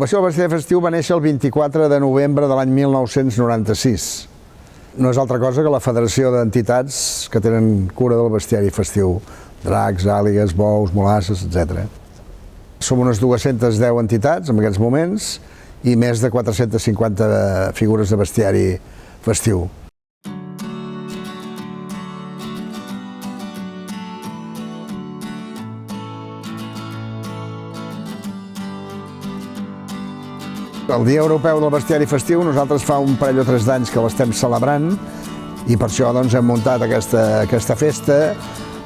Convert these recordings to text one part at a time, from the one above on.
L'agrupació del bestiari festiu va néixer el 24 de novembre de l'any 1996. No és altra cosa que la federació d'entitats que tenen cura del bestiari festiu. Dracs, àligues, bous, molasses, etc. Som unes 210 entitats en aquests moments i més de 450 figures de bestiari festiu. El Dia Europeu del Bestiari Festiu nosaltres fa un parell o 3 d'anys que l'estem celebrant i per això hem muntat aquesta festa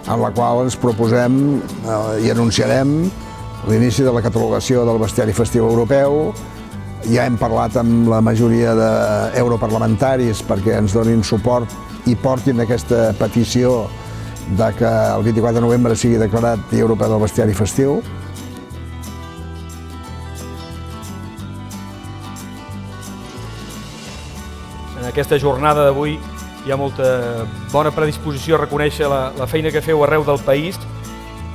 en la qual ens proposem i anunciarem l'inici de la catalogació del bestiari festiu europeu. Ja hem parlat amb la majoria d'europarlamentaris perquè ens donin suport i portin aquesta petició de que el 24 de novembre sigui declarat Dia Europeu del Bestiari Festiu. En aquesta jornada d'avui hi ha molta bona predisposició a reconèixer la feina que feu arreu del país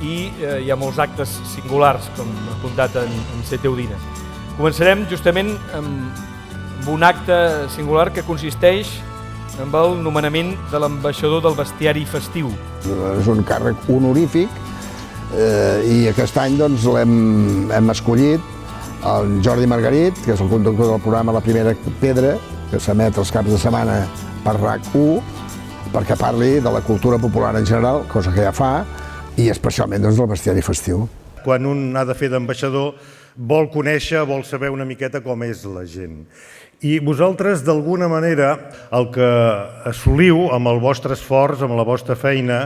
i hi ha molts actes singulars, com ha apuntat en C.T. Udina. Començarem justament amb un acte singular que consisteix en el nomenament de l'ambaixador del bestiari festiu. És un càrrec honorífic i aquest any l'hem escollit el Jordi Margarit, que és el conductor del programa La Primera Pedra, que s'emet els caps de setmana per RAC1, perquè parli de la cultura popular en general, cosa que ja fa, i especialment del bestiari festiu. Quan un ha de fer d'ambaixador, vol conèixer, vol saber una miqueta com és la gent. I vosaltres, d'alguna manera, el que assoliu amb el vostre esforç, amb la vostra feina,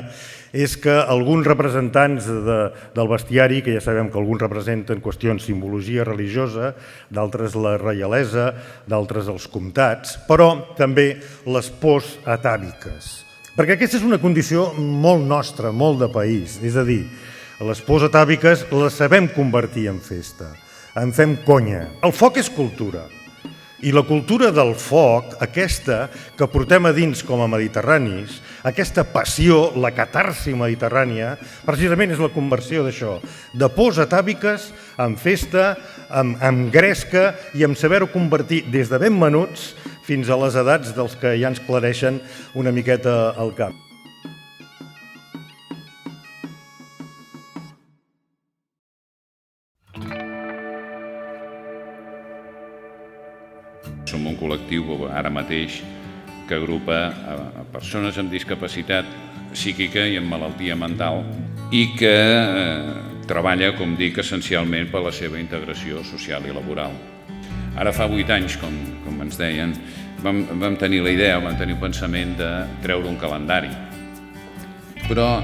és que alguns representants del bestiari, que ja sabem que alguns representen qüestions de simbologia religiosa, d'altres la reialesa, d'altres els comtats, però també les pors atàviques. Perquè aquesta és una condició molt nostra, molt de país, és a dir, les pors atàviques les sabem convertir en festa, en fem conya. El foc és cultura. I la cultura del foc, aquesta que portem a dins com a mediterranis, aquesta passió, la catarsi mediterrània, precisament és la conversió d'això, de pors atàviques en festa, en gresca i en saber-ho convertir des de ben menuts fins a les edats dels que ja ens clareixen una miqueta el cap. Som un col·lectiu ara mateix que agrupa a persones amb discapacitat psíquica i amb malaltia mental i que treballa, com dic, essencialment per la seva integració social i laboral. Ara fa 8 anys, com ens deien, vam tenir la idea, vam tenir el pensament de treure un calendari. Però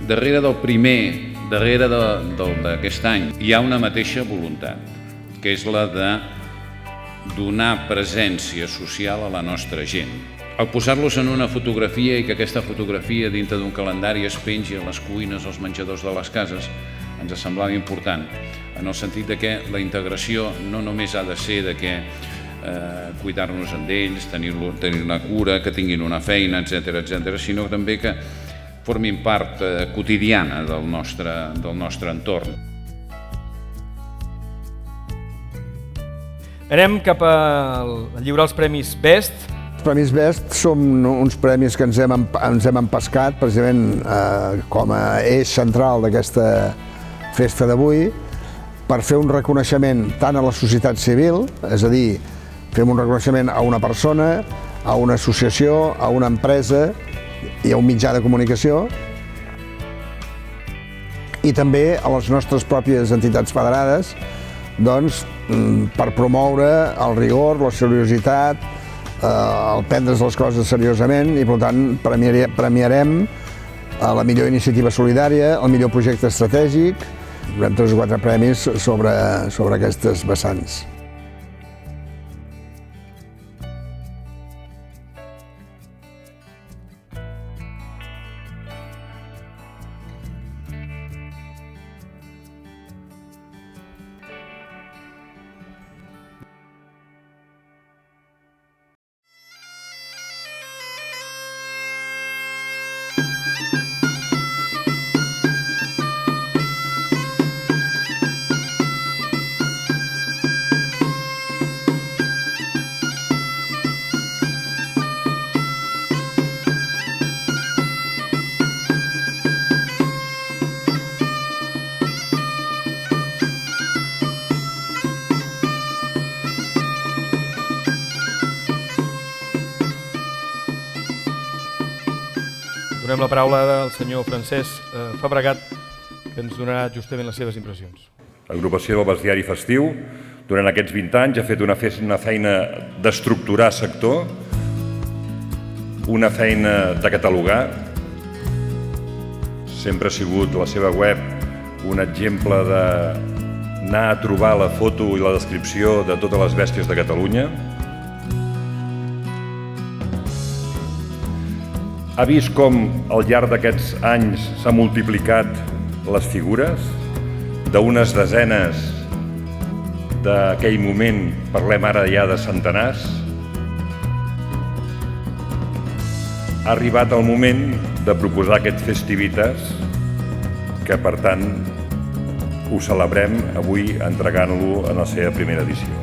darrere del primer, darrere d'aquest any, hi ha una mateixa voluntat, que és la de donar presència social a la nostra gent. Al posar-los en una fotografia i que aquesta fotografia dintre d'un calendari es pengi a les cuines, als menjadors de les cases, ens semblava important, en el sentit que la integració no només ha de ser de que cuidar-nos d'ells, tenir una cura, que tinguin una feina, etc., sinó també que formin part quotidiana del nostre entorn. Anem cap a lliurar els Premis Best. Els Premis Best són uns premis que ens hem empescat precisament com a eix central d'aquesta festa d'avui per fer un reconeixement tant a la societat civil, és a dir, fem un reconeixement a una persona, a una associació, a una empresa i a un mitjà de comunicació i també a les nostres pròpies entitats federades per promoure el rigor, la seriositat, el prendre's les coses seriosament i, per tant, premiarem la millor iniciativa solidària, el millor projecte estratègic. Haurem 3 o 4 premis sobre aquestes vessants. donem la paraula al senyor Francesc Fabregat, que ens donarà justament les seves impressions. L'agrupació del bestiari festiu, durant aquests 20 anys, ha fet una feina d'estructurar sector, una feina de catalogar. Sempre ha sigut la seva web un exemple d'anar a trobar la foto i la descripció de totes les bèsties de Catalunya. Ha vist com al llarg d'aquests anys s'ha multiplicat les figures, d'unes desenes d'aquell moment, parlem ara ja de centenars. Ha arribat el moment de proposar aquest Festivitas, que per tant ho celebrem avui entregant-lo en la seva primera edició.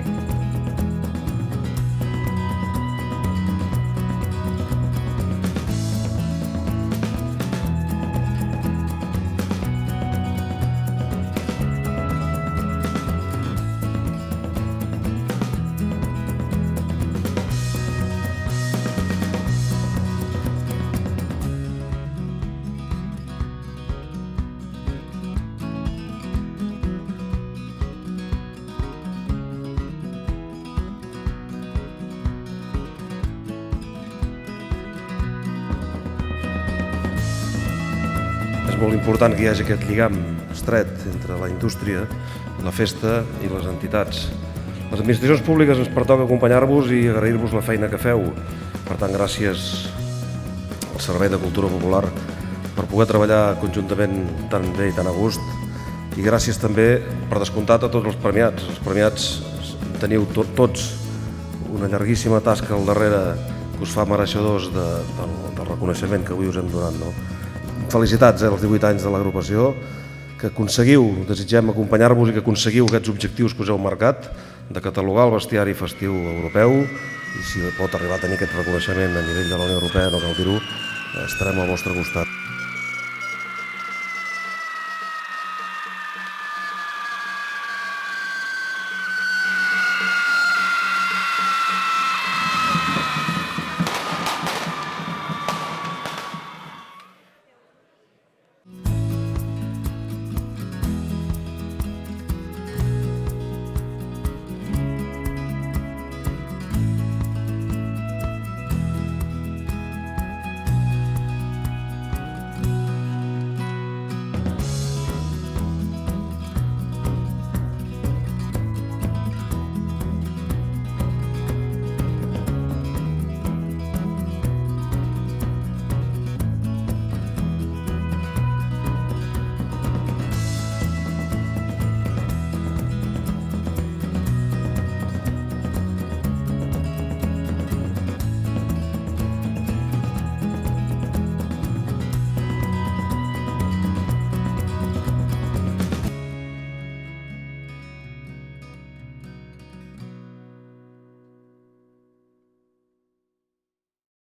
És molt important que hi hagi aquest lligam estret entre la indústria, la festa i les entitats. Les administracions públiques ens pertoca acompanyar-vos i agrair-vos la feina que feu. Per tant, gràcies al Servei de Cultura Popular per poder treballar conjuntament tan bé i tan a gust. I gràcies també, per descomptat, a tots els premiats. Els premiats teniu tots una llarguíssima tasca al darrere que us fa mereixedors del reconeixement que avui us hem donat. Felicitats als 18 anys de l'agrupació, que aconseguiu, desitgem acompanyar-vos i que aconseguiu aquests objectius que us heu marcat de catalogar el bestiari festiu europeu, i si pot arribar a tenir aquest reconeixement a nivell de la Unió Europea, no cal dir-ho, estarem al vostre costat.